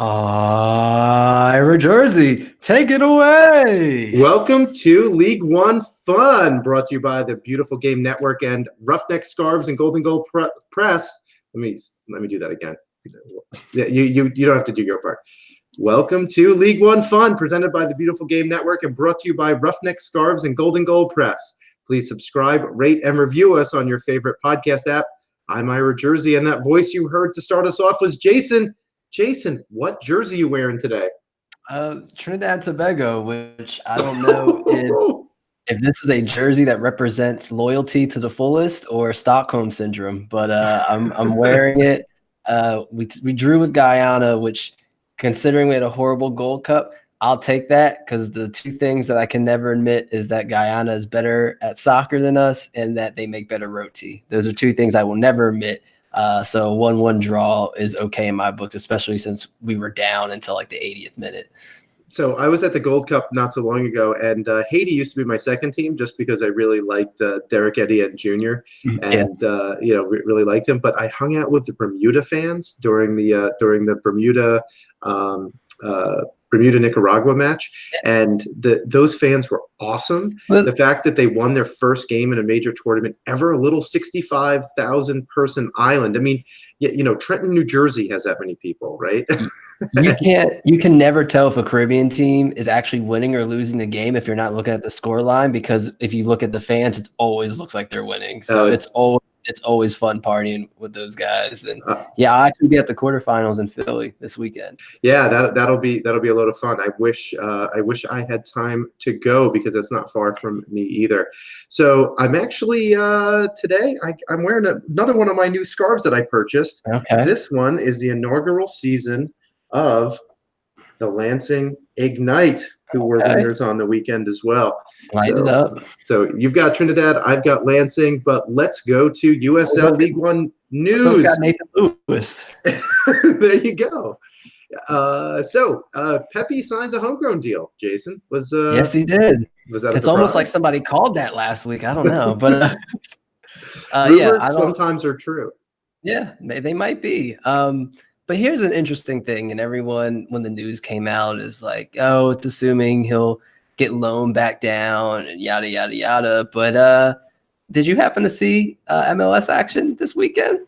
Ira Jersey, take it away. Welcome to League One Fun, brought to you by the Beautiful Game Network and Roughneck Scarves and Golden Goal Press. Let me do that again. Yeah, you don't have to do your part. Welcome to League One Fun, presented by the Beautiful Game Network and brought to you by Roughneck Scarves and Golden Goal Press. Please subscribe, rate, and review us on your favorite podcast app. I'm Ira Jersey, and that voice you heard to start us off was Jason. Jason, what jersey are you wearing today? Trinidad and Tobago, which I don't know if this is a jersey that represents loyalty to the fullest or Stockholm syndrome, but I'm wearing it. We drew with Guyana, which, considering we had a horrible Gold Cup, I'll take that, because the two things that I can never admit is that Guyana is better at soccer than us and that they make better roti. Those are two things I will never admit. So 1-1 draw is okay in my books, especially since we were down until like the 80th minute. So I was at the Gold Cup not so long ago, and Haiti used to be my second team just because I really liked Derek Etienne Jr. and really liked him. But I hung out with the Bermuda fans during the Bermuda-Nicaragua match, and those fans were awesome. The fact that they won their first game in a major tournament ever, a little 65,000 person island. I mean, Trenton, New Jersey has that many people, right? You can never tell if a Caribbean team is actually winning or losing the game if you're not looking at the score line, because if you look at the fans, it always looks like they're winning. So it's always fun partying with those guys. And I'll actually be at the quarterfinals in Philly this weekend. Yeah, that'll be a load of fun. I wish I had time to go, because it's not far from me either. So I'm actually today I'm wearing another one of my new scarves that I purchased. Okay. This one is the inaugural season of the Lansing Ignite, who were winners on the weekend as well. Light it up. So you've got Trinidad, I've got Lansing, but let's go to USL League One news. Got Nathan Lewis. There you go. So Pepe signs a homegrown deal. Jason yes, he did. Was that? It's almost like somebody called that last week. I don't know, but sometimes are true. Yeah, they might be. But here's an interesting thing, and everyone, when the news came out, is like, oh, it's assuming he'll get loaned back down and yada, yada, yada. But did you happen to see MLS action this weekend?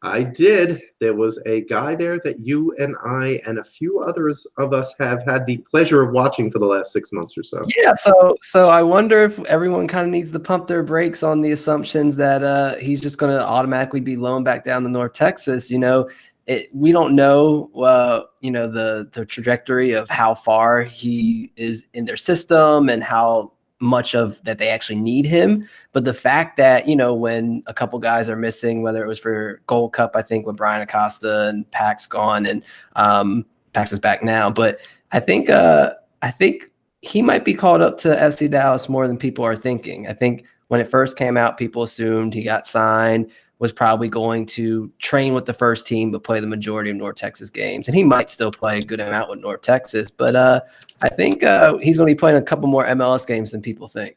I did. There was a guy there that you and I and a few others of us have had the pleasure of watching for the last 6 months or so. Yeah, so I wonder if everyone kind of needs to pump their brakes on the assumptions that he's just going to automatically be loaned back down to North Texas. We don't know, the trajectory of how far he is in their system and how much of that they actually need him. But the fact that, when a couple guys are missing, whether it was for Gold Cup, I think with Brian Acosta and Pax gone, and Pax is back now. But I think he might be called up to FC Dallas more than people are thinking. I think when it first came out, people assumed he got signed, was probably going to train with the first team, but play the majority of North Texas games. And he might still play a good amount with North Texas, but I think he's going to be playing a couple more MLS games than people think.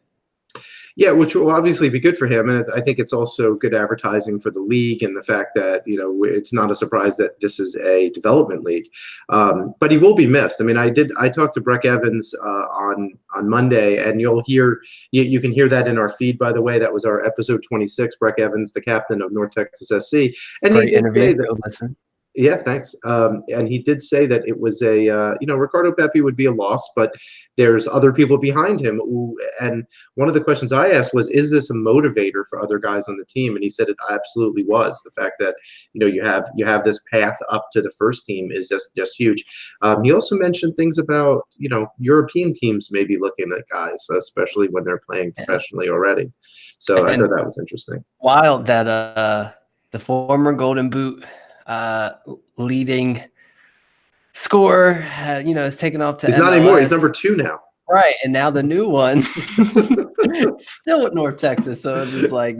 Yeah, which will obviously be good for him. And I think it's also good advertising for the league, and the fact that, it's not a surprise that this is a development league. But he will be missed. I mean, I talked to Breck Evans on Monday, and you can hear that in our feed, by the way. That was our episode 26, Breck Evans, the captain of North Texas SC. And great he did interview. say that, yeah, thanks. And he did say that it was Ricardo Pepi would be a loss, but there's other people behind him. And one of the questions I asked was, is this a motivator for other guys on the team? And he said it absolutely was. The fact that, you have this path up to the first team is just huge. He also mentioned things about, European teams maybe looking at guys, especially when they're playing professionally already. So I thought that was interesting. Wild that the former Golden Boot leading scorer, is taken off to He's MLS. not anymore. He's number 2 now. Right, and now the new one still at North Texas. So it's just like,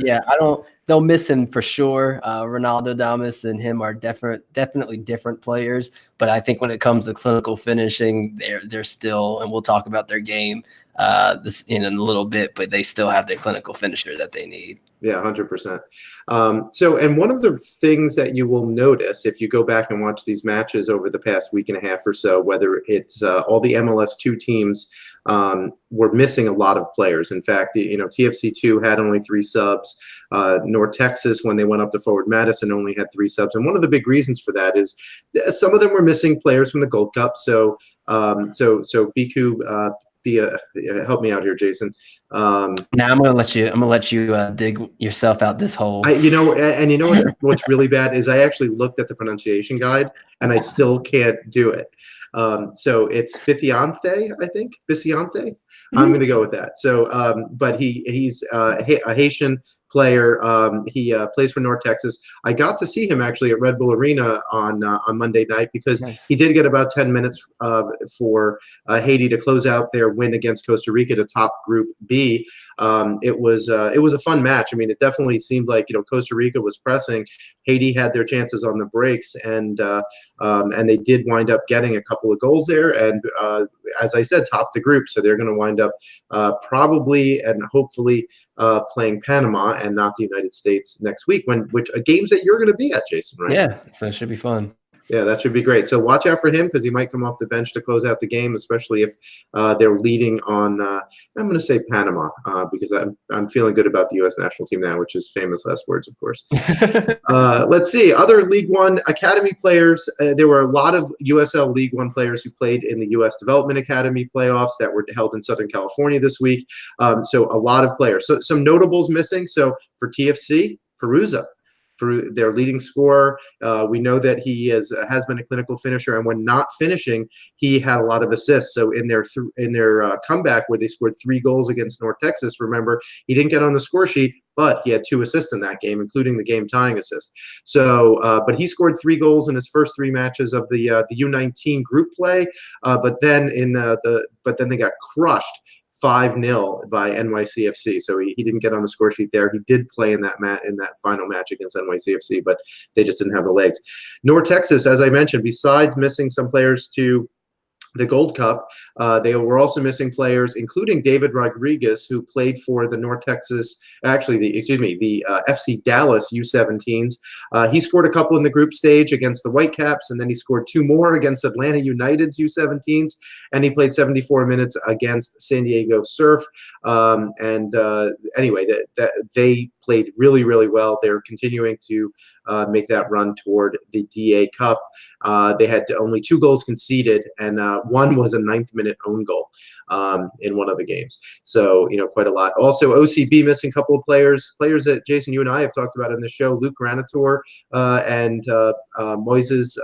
they'll miss him for sure. Ronaldo Damas and him are definitely different players. But I think when it comes to clinical finishing, they're still, and we'll talk about their game, this in a little bit, but they still have their clinical finisher that they need. Yeah, 100%. And one of the things that you will notice if you go back and watch these matches over the past week and a half or so, whether it's all the MLS2 teams were missing a lot of players. In fact, TFC2 had only 3 subs. North Texas, when they went up to Forward Madison, only had 3 subs. And one of the big reasons for that is some of them were missing players from the Gold Cup. So Biku, help me out here, Jason. Now I'm gonna let you dig yourself out this hole. You know what's really bad is I actually looked at the pronunciation guide and I still can't do it. So it's Biciante, I think. Biciante. Mm-hmm. I'm gonna go with that. So, but he's a Haitian player. He plays for North Texas. I got to see him actually at Red Bull Arena on Monday night because nice. He did get about 10 minutes for Haiti to close out their win against Costa Rica to top Group B. It was a fun match. I mean, it definitely seemed like Costa Rica was pressing. Haiti had their chances on the breaks, and they did wind up getting a couple of goals there. And as I said, top the group, so they're going to wind up probably and hopefully playing Panama and not the United States next week, which games that you're going to be at, Jason, right? Yeah, so it should be fun. Yeah, that should be great. So watch out for him because he might come off the bench to close out the game, especially if they're leading on, I'm going to say Panama because I'm feeling good about the U.S. national team now, which is famous last words, of course. Let's see. Other League One Academy players. There were a lot of USL League One players who played in the U.S. Development Academy playoffs that were held in Southern California this week. So a lot of players. So some notables missing. So for TFC, Perusa. Their leading scorer. We know that he has been a clinical finisher, and when not finishing, he had a lot of assists. So in their comeback where they scored 3 goals against North Texas, remember, he didn't get on the score sheet, but he had 2 assists in that game, including the game-tying assist. So, but he scored 3 goals in his first 3 matches of the U19 group play. But then they got crushed 5-0 by NYCFC. So he didn't get on the score sheet there. He did play in that final match against NYCFC, but they just didn't have the legs. North Texas, as I mentioned, besides missing some players to the Gold Cup, they were also missing players, including David Rodriguez, who played for the North Texas, the FC Dallas U17s. He scored a couple in the group stage against the Whitecaps, and then he scored 2 more against Atlanta United's U17s, and he played 74 minutes against San Diego Surf. Anyway, they played really, really well. They're continuing to make that run toward the DA Cup. They had only 2 goals conceded, and one was a 9th-minute own goal in one of the games. So, quite a lot. Also, OCB missing a couple of players that, Jason, you and I have talked about in the show, Luke Granator and Moises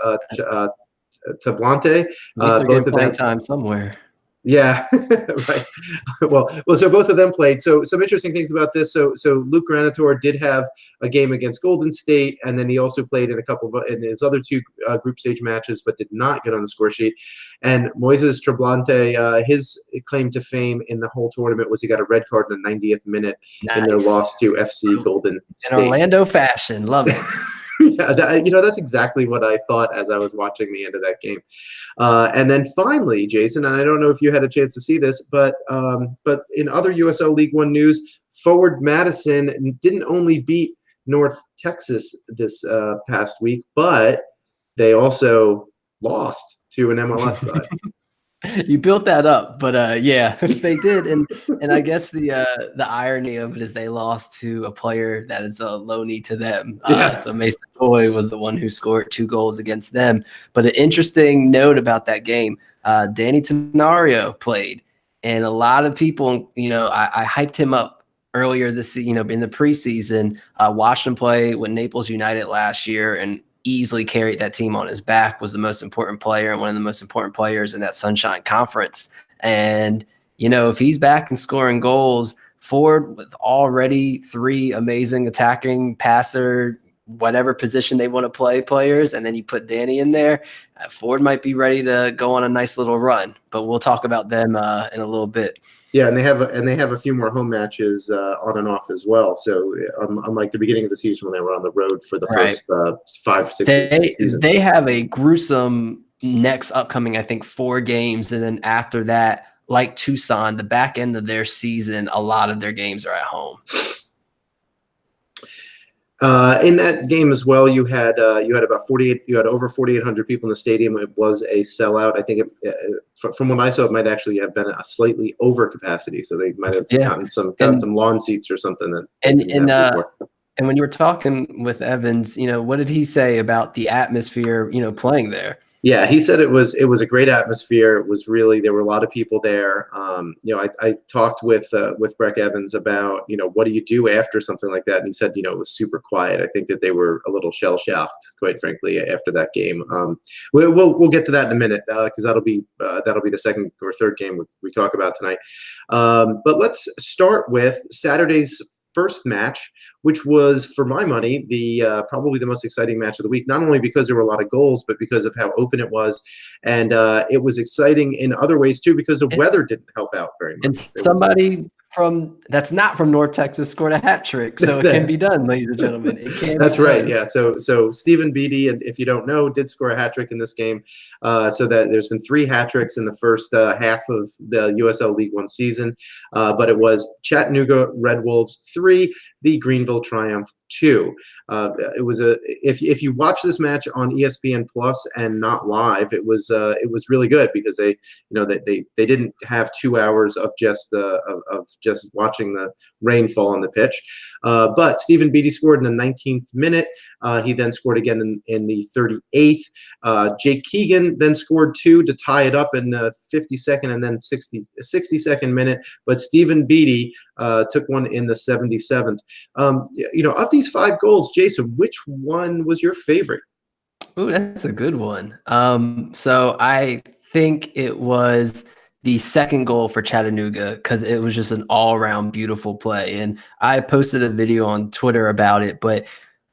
Tablante. Both of them time somewhere. Yeah, right. Well, so both of them played. So some interesting things about this. So Luke Granator did have a game against Golden State, and then he also played in his other 2 group stage matches, but did not get on the score sheet. And Moises Tablante, his claim to fame in the whole tournament was he got a red card in the 90th minute in their loss to FC Golden State. In Orlando fashion, love it. Yeah, that's exactly what I thought as I was watching the end of that game. And then finally, Jason, and I don't know if you had a chance to see this, but in other USL League One news, Forward Madison didn't only beat North Texas this past week, but they also lost to an MLS side. You built that up, but yeah, they did, and I guess the irony of it is they lost to a player that is a loanee to them. So Mason Toy was the one who scored 2 goals against them. But an interesting note about that game, Danny Tenario played, and a lot of people, I hyped him up earlier this, in the preseason. Watched him play with Naples United last year, and easily carried that team on his back, was the most important player and one of the most important players in that Sunshine Conference. And, if he's back and scoring goals, Ford with already 3 amazing attacking passer, whatever position they want to play players, and then you put Danny in there, Ford might be ready to go on a nice little run, but we'll talk about them in a little bit. Yeah, and they have a few more home matches on and off as well. So unlike the beginning of the season when they were on the road for the first 5-6 weeks. They have a gruesome next upcoming, I think, 4 games, and then after that, like Tucson, the back end of their season, a lot of their games are at home. In that game as well, you had about 48. You had over 4,800 people in the stadium. It was a sellout. I think from what I saw, it might actually have been a slightly over capacity. So they might have gotten some lawn seats or something that. And when you were talking with Evans, what did he say about the atmosphere, playing there? Yeah, he said it was a great atmosphere. It was really, there were a lot of people there. I talked with Breck Evans about, what do you do after something like that? And he said, it was super quiet. I think that they were a little shell shocked, quite frankly, after that game. We'll get to that in a minute because that'll be the second or third game we talk about tonight. But let's start with Saturday's first match, which was, for my money, the probably the most exciting match of the week, not only because there were a lot of goals, but because of how open it was. And it was exciting in other ways, too, because the weather didn't help out very much. And somebody that's not from North Texas scored a hat trick. So it can be done, ladies and gentlemen. It can That's be right. done. Yeah. So Stephen Beatty, and if you don't know, did score a hat trick in this game. So that there's been 3 hat tricks in the first half of the USL League One season. But it was Chattanooga Red Wolves 3, the Greenville Triumph 2. It was if you watch this match on ESPN Plus and not live, it was really good because they didn't have 2 hours of just watching the rain fall on the pitch. But Stephen Beatty scored in the 19th minute. He then scored again in the 38th. Jake Keegan then scored 2 to tie it up in the 52nd and then 62nd minute. But Stephen Beatty took one in the 77th. Of these 5 goals, Jason, which one was your favorite? Ooh, that's a good one. So I think it was the second goal for Chattanooga because it was just an all-around beautiful play. And I posted a video on Twitter about it, but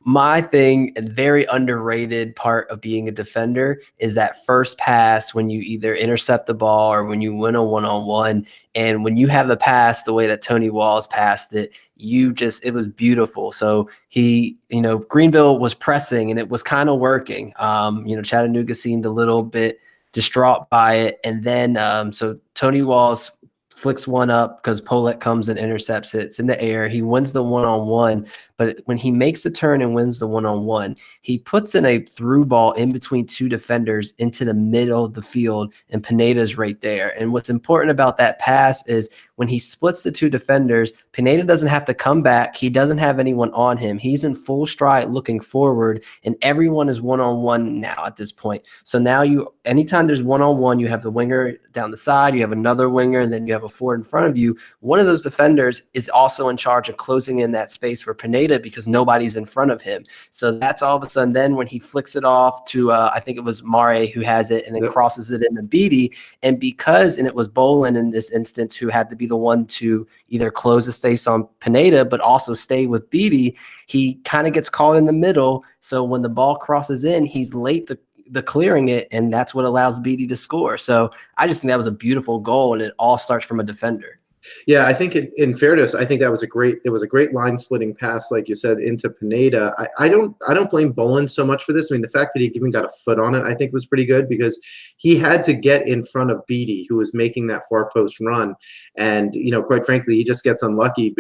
my thing, a very underrated part of being a defender, is that first pass when you either intercept the ball or when you win a one-on-one. And when you have a pass the way that Tony Walls passed it, it was beautiful. So Greenville was pressing and it was kind of working. Chattanooga seemed a little bit distraught by it. And then so Tony Walls flicks one up because Polek comes and intercepts it. It's in the air. He wins the one-on-one. But when he makes the turn and wins the one-on-one, he puts in a through ball in between 2 defenders into the middle of the field, and Pineda's right there. And what's important about that pass is when he splits the 2 defenders, Pineda doesn't have to come back. He doesn't have anyone on him. He's in full stride looking forward, and everyone is one-on-one now at this point. So now anytime there's one-on-one, you have the winger down the side, you have another winger, and then you have a forward in front of you. One of those defenders is also in charge of closing in that space for Pineda because nobody's in front of him. So that's all of a sudden then when he flicks it off to, I think it was Mare who has it and then crosses it into Beatty. And it was Bolin in this instance who had to be the one to either close the space on Pineda, but also stay with Beatty. He kind of gets caught in the middle. So when the ball crosses in, he's late to clearing it, and that's what allows Beatty to score. So I just think that was a beautiful goal, and it all starts from a defender. Yeah, I think in fairness, I think it was a great line splitting pass, like you said, into Pineda. I don't blame Bolin so much for this. I mean, the fact that he even got a foot on it, I think, was pretty good because he had to get in front of Beatty, who was making that far post run. And, quite frankly, he just gets unlucky,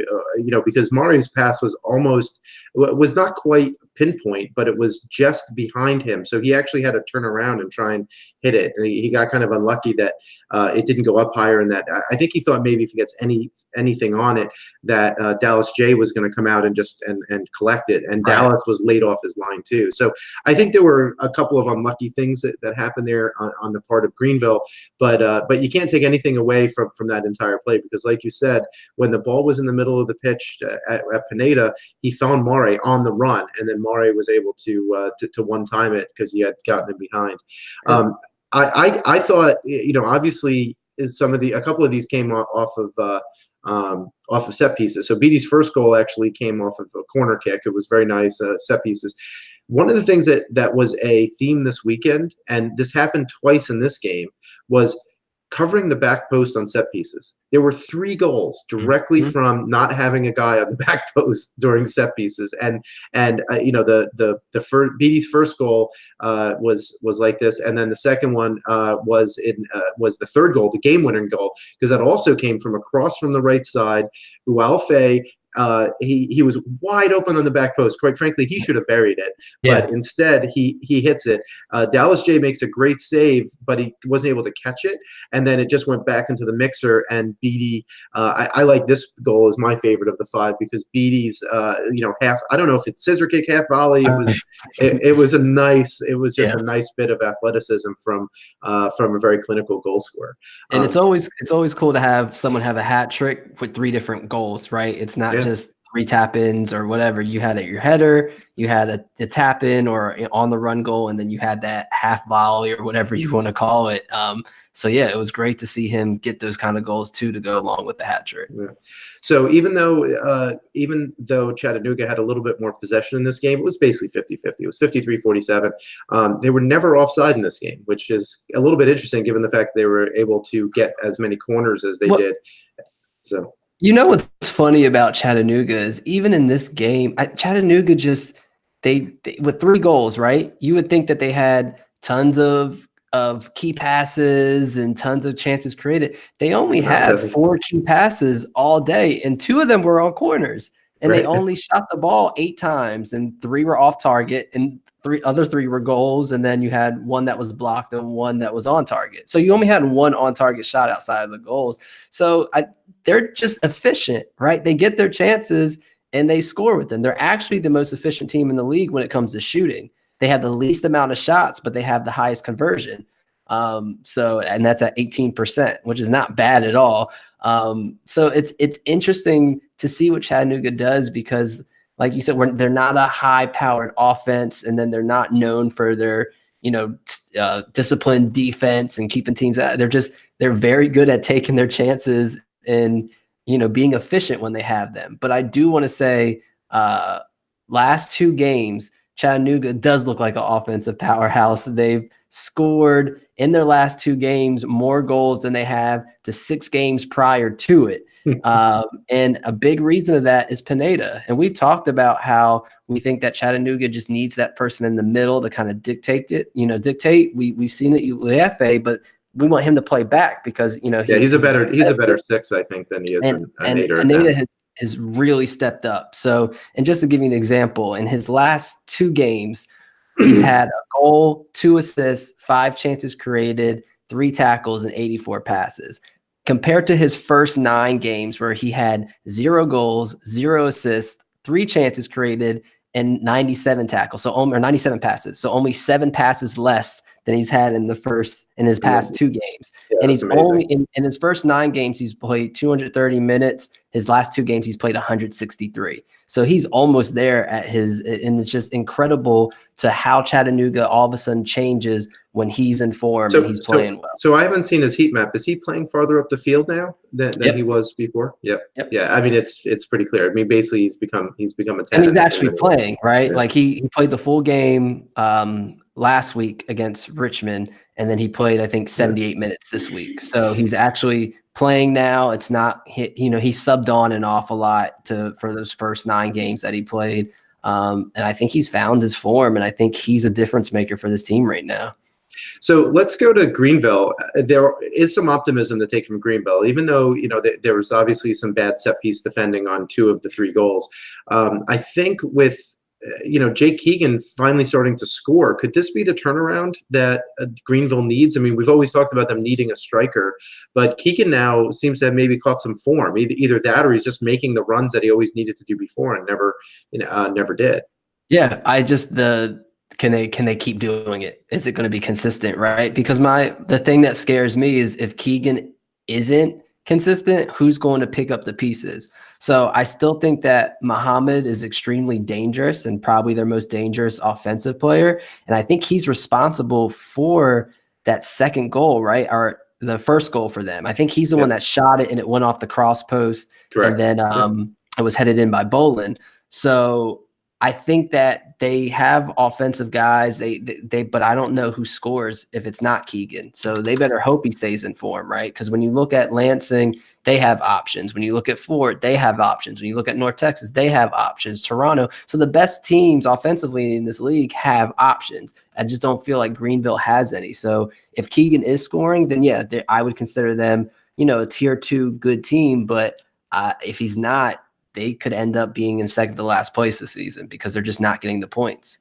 because Mari's pass was not quite pinpoint, but it was just behind him. So he actually had to turn around and try and hit it. And he got kind of unlucky that it didn't go up higher. And that I think he thought maybe if he gets anything on it, that Dallas J was going to come out and just and collect it. And Right. Dallas was laid off his line too. So I think there were a couple of unlucky things that happened there on the part of Greenville. But you can't take anything away from that entire play because, like you said, when the ball was in the middle of the pitch at Pineda, he found Mare on the run, and then Mare was able to one-time it because he had gotten him behind. I thought, obviously, a couple of these came off of set pieces. So Beatty's first goal actually came off of a corner kick. It was very nice set pieces. One of the things that was a theme this weekend, and this happened twice in this game, was covering the back post on set pieces. There were 3 goals directly from not having a guy on the back post during set pieces, and you know, the first, Beatty's first goal was like this, and then the second one was the third goal, the game-winning goal, because that also came from across from the right side. Ualfe, he was wide open on the back post. Quite frankly, he should have buried it, but instead he hits it. Dallas J makes a great save, but he wasn't able to catch it, and then it just went back into the mixer. And Beatty, I like this goal as my favorite of the 5 because Beatty's, you know, half, I don't know if it's scissor kick, half volley. It was just a nice bit of athleticism from a very clinical goal scorer. And it's always cool to have someone have a hat trick with 3 different goals, right? It's not just 3 tap-ins or whatever. You had your header, you had a tap-in or on the run goal, and then you had that half volley or whatever you want to call it. So yeah, it was great to see him get those kind of goals too to go along with the hat trick. Yeah. So even though Chattanooga had a little bit more possession in this game, it was basically 50-50. It was 53-47. They were never offside in this game, which is a little bit interesting given the fact that they were able to get as many corners as they did. So. You know what's funny about Chattanooga is even in this game, Chattanooga just they with 3 goals, right? You would think that they had tons of key passes and tons of chances created. They only had 4 key passes all day, and 2 of them were on corners. And they only shot the ball 8 times, and 3 were off target, and 3 were goals, and then you had 1 that was blocked and 1 that was on target. So you only had 1 on target shot outside of the goals. So they're just efficient, right? They get their chances and they score with them. They're actually the most efficient team in the league when it comes to shooting. They have the least amount of shots, but they have the highest conversion. And that's at 18%, which is not bad at all. So it's interesting to see what Chattanooga does because, like you said, they're not a high-powered offense, and then they're not known for their, disciplined defense and keeping teams out. They're very good at taking their chances and, being efficient when they have them. But I do want to say, last 2 games, Chattanooga does look like an offensive powerhouse. They've scored in their last 2 games more goals than they have the 6 games prior to it. And a big reason of that is Pineda. And we've talked about how we think that Chattanooga just needs that person in the middle to kind of dictate it, We've seen it with Ualfe, but we want him to play back because, he's a better 6, I think, than he is and Pineda. Pineda has really stepped up. So, and just to give you an example, in his last 2 games, he's had a goal, 2 assists, 5 chances created, 3 tackles, and 84 passes. Compared to his first 9 games where he had 0 goals, 0 assists, 3 chances created, and 97 tackles, or 97 passes. So only 7 passes less than he's had in his past 2 games. Yeah, and he's amazing. only in his first 9 games, he's played 230 minutes. His last 2 games, he's played 163. So he's almost there and it's just incredible to how Chattanooga all of a sudden changes when he's in form and he's playing well. So I haven't seen his heat map. Is he playing farther up the field now than he was before? Yep. Yeah. I mean, it's pretty clear. I mean, basically he's become a 10. And he's actually playing, right? Yeah. Like he played the full game last week against Richmond, and then he played, I think, 78 minutes this week. So he's actually playing now. It's not, he subbed on and off a lot for those first 9 games that he played. And I think he's found his form, and I think he's a difference maker for this team right now. So let's go to Greenville. There is some optimism to take from Greenville, even though, there was obviously some bad set piece defending on 2 of the 3 goals. I think with, Jake Keegan finally starting to score, could this be the turnaround that Greenville needs? I mean, we've always talked about them needing a striker, but Keegan now seems to have maybe caught some form. Either that or he's just making the runs that he always needed to do before and never did. Yeah, can they keep doing it? Is it going to be consistent, right? Because the thing that scares me is if Keegan isn't consistent, who's going to pick up the pieces? So I still think that Muhammad is extremely dangerous and probably their most dangerous offensive player. And I think he's responsible for that second goal, right? Or the first goal for them. I think he's the one that shot it and it went off the cross post. Correct. And then it was headed in by Bolin. So I think that they have offensive guys. But I don't know who scores if it's not Keegan. So they better hope he stays in form, right? Because when you look at Lansing, they have options. When you look at Ford, they have options. When you look at North Texas, they have options. Toronto. So the best teams offensively in this league have options. I just don't feel like Greenville has any. So if Keegan is scoring, then yeah, I would consider them, a tier 2 good team. But if he's not, they could end up being in second to last place this season because they're just not getting the points.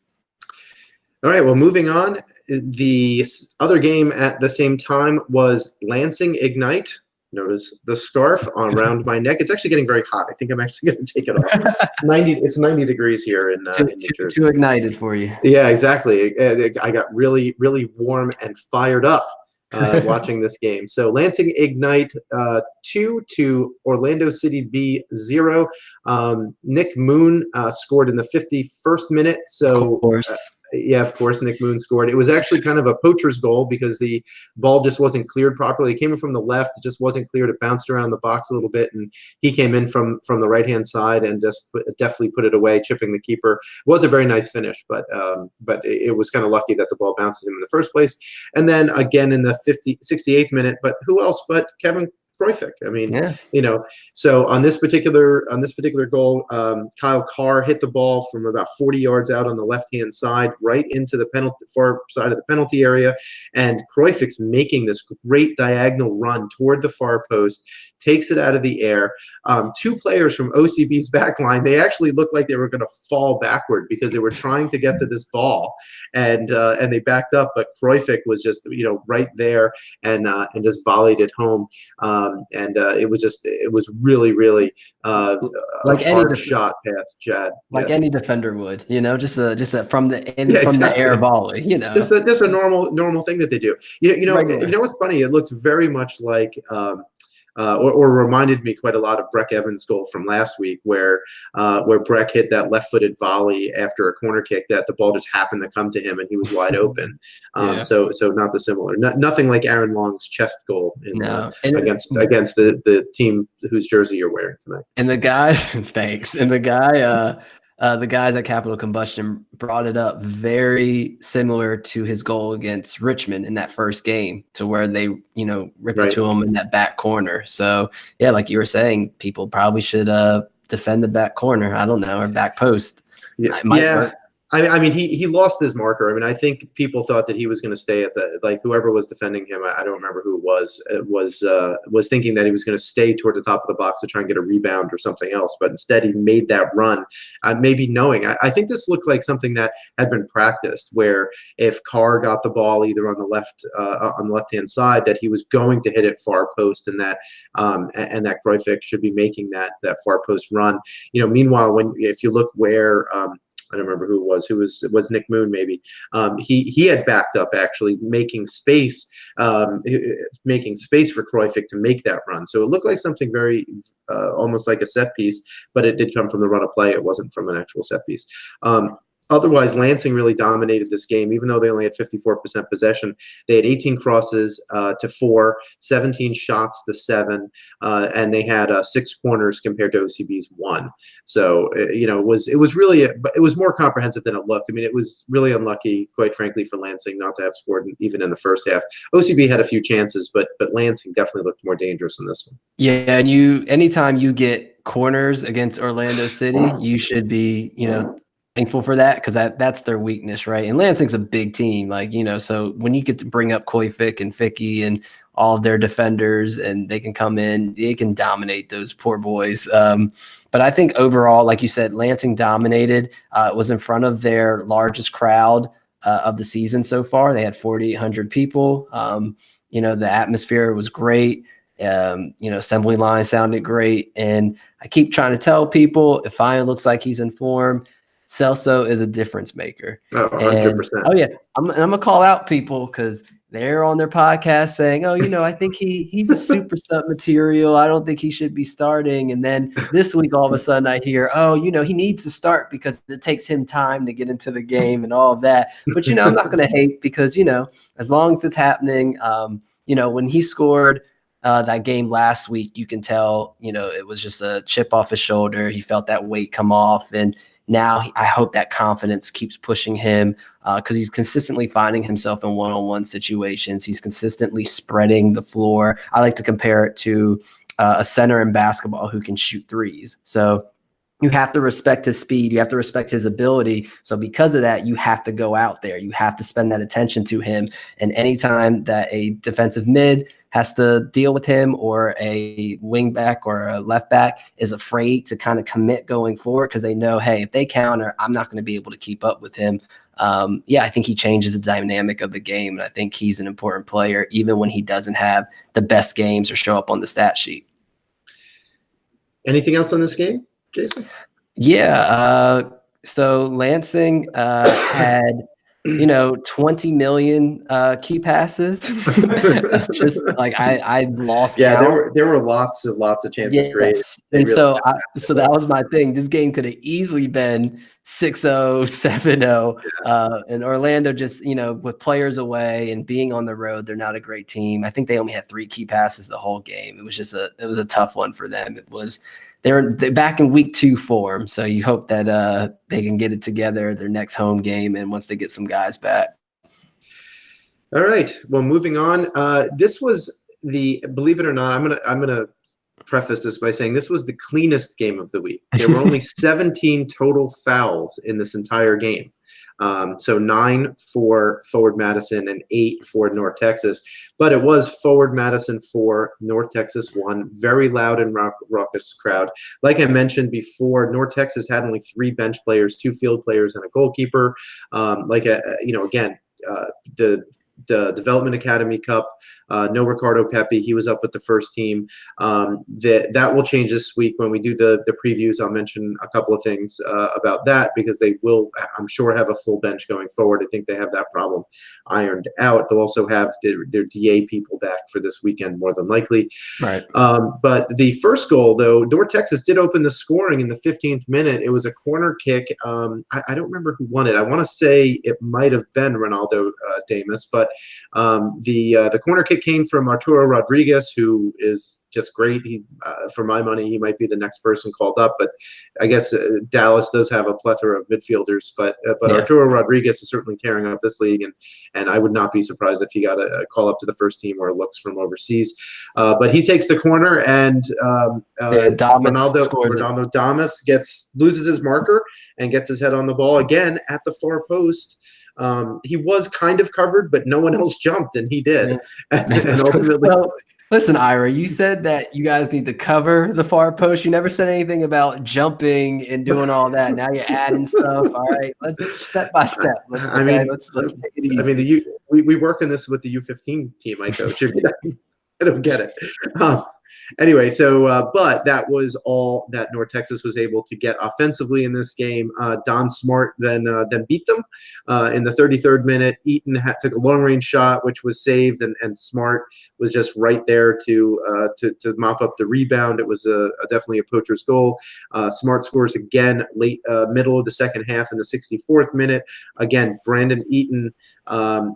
All right, well, moving on. The other game at the same time was Lansing Ignite. Notice the scarf around my neck. It's actually getting very hot. I think I'm actually going to take it off. It's 90 degrees here in New Jersey. Too ignited for you. Yeah, exactly. I got really, really warm and fired up watching this game. So Lansing Ignite 2 to Orlando City B 0. Nick Moon scored in the 51st minute. So of course. Yeah, of course, Nick Moon scored. It was actually kind of a poacher's goal because the ball just wasn't cleared properly. It came in from the left. It just wasn't cleared. It bounced around the box a little bit, and he came in from the right-hand side and just definitely put it away, chipping the keeper. It was a very nice finish, but it was kind of lucky that the ball bounced him in the first place. And then again in the 68th minute, but who else but Kevin Kroifik? I mean, yeah. So on this particular goal, Kyle Carr hit the ball from about 40 yards out on the left-hand side, right into the far side of the penalty area, and Kroifik's making this great diagonal run toward the far post, takes it out of the air. Two players from OCB's back line, they actually looked like they were going to fall backward because they were trying to get to this ball, and they backed up, but Kroifik was just right there and just volleyed it home. It was really, really like a hard shot past Jad. Like any defender would, just from the air volley, Just a normal thing that they do. You know what's funny? It looked very much like or reminded me quite a lot of Breck Evans' goal from last week, where Breck hit that left-footed volley after a corner kick that the ball just happened to come to him and he was wide open. So not dissimilar. Nothing like Aaron Long's chest goal against the team whose jersey you're wearing tonight. And the guy, thanks. And the guys at Capital Combustion brought it up very similar to his goal against Richmond in that first game, to where they, ripped it to him in that back corner. So yeah, like you were saying, people probably should defend the back corner. I don't know, or back post. Yeah. It might work. I mean, he lost his marker. I mean, I think people thought that he was going to stay at whoever was defending him. I don't remember who it was thinking that he was going to stay toward the top of the box to try and get a rebound or something else. But instead, he made that run, maybe knowing. I think this looked like something that had been practiced, where if Carr got the ball either on the left-hand side, that he was going to hit it far post, and that Kroifik should be making that far post run. Meanwhile, if you look where I don't remember who it was Nick Moon maybe. He had backed up, actually making space for Kroifik to make that run. So it looked like something very almost like a set piece, but it did come from the run of play. It wasn't from an actual set piece. Otherwise, Lansing really dominated this game, even though they only had 54% possession. They had 18 crosses to 4, 17 shots to 7, and they had 6 corners compared to OCB's 1. So it was more comprehensive than it looked. I mean, it was really unlucky, quite frankly, for Lansing not to have scored even in the first half. OCB had a few chances, but Lansing definitely looked more dangerous in this one. Yeah, and anytime you get corners against Orlando City, you should be thankful for that, because that's their weakness, right? And Lansing's a big team, so when you get to bring up Kroifik and Ficky and all of their defenders, and they can come in, they can dominate those poor boys. But I think overall, like you said, Lansing dominated. It was in front of their largest crowd of the season so far. They had 4,800 people. The atmosphere was great. Assembly line sounded great. And I keep trying to tell people, if Ian looks like he's in form, Celso is a difference maker. Oh, 100%. I'm gonna call out people because they're on their podcast saying, I think he's a super sub material. I don't think he should be starting. And then this week, all of a sudden, I hear, he needs to start because it takes him time to get into the game and all of that. But I'm not gonna hate, because as long as it's happening, when he scored that game last week, you can tell, it was just a chip off his shoulder. He felt that weight come off, and Now I hope that confidence keeps pushing him because he's consistently finding himself in one-on-one situations. He's consistently spreading the floor. I like to compare it to a center in basketball who can shoot threes. So you have to respect his speed. You have to respect his ability. So because of that, you have to go out there. You have to spend that attention to him. And anytime that a defensive mid has to deal with him, or a wing back or a left back is afraid to kind of commit going forward because they know, hey, if they counter, I'm not going to be able to keep up with him. I think he changes the dynamic of the game. And I think he's an important player, even when he doesn't have the best games or show up on the stat sheet. Anything else on this game, Jason? Yeah. So Lansing had, 20 million key passes. Just like I lost count. There were lots of chances. Great. And really so that was my thing. This game could have easily been 6-0, 7-0. And Orlando just, with players away and being on the road, they're not a great team. I think they only had 3 key passes the whole game. It was a tough one for them. They're back in week 2 form, so you hope that they can get it together their next home game, and once they get some guys back. All right. Well, moving on. This was believe it or not, I'm gonna preface this by saying this was the cleanest game of the week. There were only 17 total fouls in this entire game. So 9 for Forward Madison and 8 for North Texas. But it was Forward Madison 4, North Texas 1. Very loud and raucous crowd. Like I mentioned before, North Texas had only 3 bench players, 2 field players, and a goalkeeper. The Development Academy Cup, no Ricardo Pepi. He was up with the first team. That will change this week when we do the previews. I'll mention a couple of things about that because they will, I'm sure, have a full bench going forward. I think they have that problem ironed out. They'll also have their DA people back for this weekend, more than likely. Right. But the first goal, though, North Texas did open the scoring in the 15th minute. It was a corner kick. I don't remember who won it. I want to say it might have been Ronaldo Damas, but the corner kick came from Arturo Rodriguez, who is just great. He, for my money, he might be the next person called up. But I guess Dallas does have a plethora of midfielders. But Arturo Rodriguez is certainly tearing up this league, and I would not be surprised if he got a call up to the first team or looks from overseas. But he takes the corner, and Ronaldo Damas loses his marker and gets his head on the ball again at the far post. He was kind of covered, but no one else jumped, and he did. And ultimately, well, listen, Ira, you said that you guys need to cover the far post. You never said anything about jumping and doing all that. Now you're adding stuff. All right, let's step by step. Let's take it easy. I mean, we work on this with the U15 team I coach. I don't get it. Anyway, but that was all that North Texas was able to get offensively in this game. Don Smart then beat them in the 33rd minute. Eaton took a long-range shot, which was saved, and Smart was just right there to mop up the rebound. It was definitely a poacher's goal. Smart scores again late middle of the second half in the 64th minute. Again, Brandon Eaton.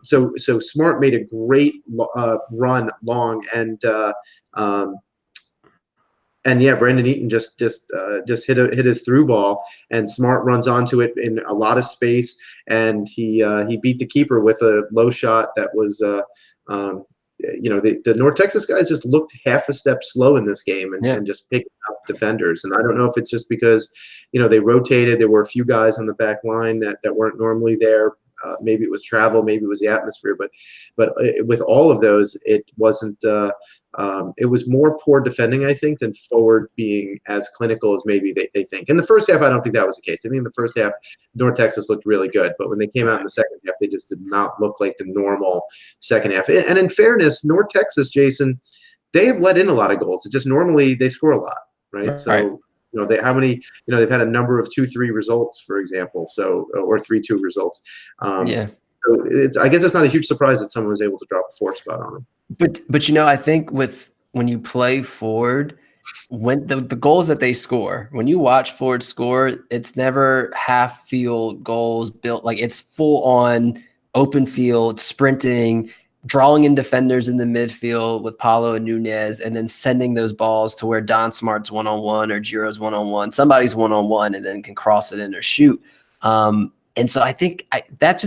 So Smart made a great run long, and yeah, Brandon Eaton just hit his through ball, and Smart runs onto it in a lot of space, and he beat the keeper with a low shot that was the North Texas guys just looked half a step slow in this game and just picked up defenders. And I don't know if it's just because they rotated. There were a few guys on the back line that weren't normally there. Maybe it was travel, maybe it was the atmosphere, but with all of those, it wasn't. It was more poor defending, I think, than forward being as clinical as maybe they think. In the first half, I don't think that was the case. I think in the first half, North Texas looked really good, but when they came out in the second half, they just did not look like the normal second half. And in fairness, North Texas, Jason, they have let in a lot of goals. It just normally they score a lot, right? So. They've had a number of 2-3 results, for example, or 3-2 results. So I guess it's not a huge surprise that someone was able to drop a 4 spot on them. But I think when you play forward, when the goals that they score, when you watch forward score, it's never half field goals built, like it's full on open field sprinting. drawing in defenders in the midfield with Paulo and Nunez, and then sending those balls to where Don Smart's one-on-one or Giro's one-on-one, somebody's one-on-one, and then can cross it in or shoot. And so I think that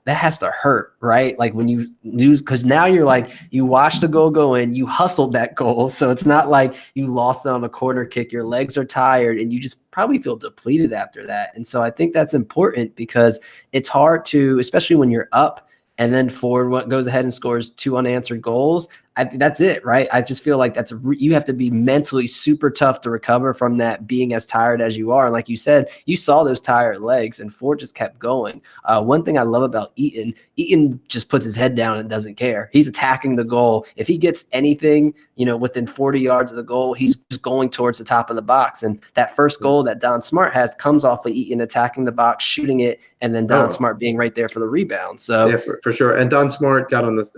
has to hurt, right? Like when you lose, because now you're like, you watch the goal go in, you hustled that goal. So it's not like you lost it on a corner kick. Your legs are tired and you just probably feel depleted after that. And so I think that's important because it's hard to, especially when you're up and then Ford goes ahead and scores 2 unanswered goals. That's it, right? I just feel like you have to be mentally super tough to recover from that, being as tired as you are. And like you said, you saw those tired legs, and Ford just kept going. One thing I love about Eaton just puts his head down and doesn't care. He's attacking the goal. If he gets anything, within 40 yards of the goal, he's just going towards the top of the box. And that first goal that Don Smart has comes off of Eaton attacking the box, shooting it, and then Don Smart being right there for the rebound. So yeah, for sure. And Don Smart got on this,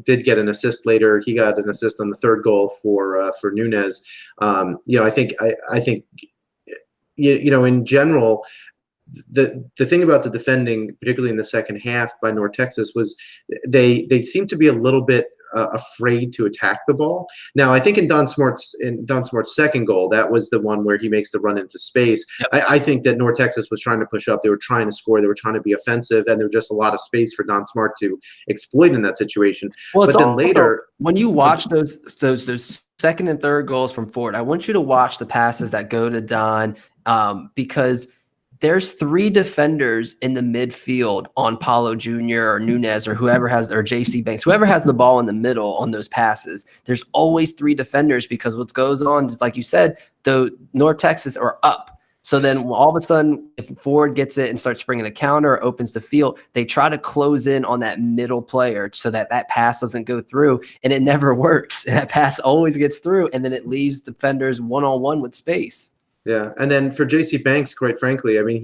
did get an assist later. He got an assist on the third goal for Nunez. I think in general, the thing about the defending, particularly in the second half by North Texas, was they seemed to be a little bit afraid to attack the ball. Now, I think in Don Smart's second goal, that was the one where he makes the run into space. Yep. I think that North Texas was trying to push up. They were trying to score. They were trying to be offensive, and there was just a lot of space for Don Smart to exploit in that situation. Well, but then later, when you watch those second and third goals from Ford, I want you to watch the passes that go to Don, because there's 3 defenders in the midfield on Paulo Jr. or Nunez or whoever has, or JC Banks, whoever has the ball in the middle on those passes. There's always 3 defenders because what goes on, like you said, the North Texas are up. So then all of a sudden, if Ford gets it and starts bringing a counter or opens the field, they try to close in on that middle player so that pass doesn't go through, and it never works. That pass always gets through, and then it leaves defenders one-on-one with space. Yeah, and then for J.C. Banks, quite frankly, I mean,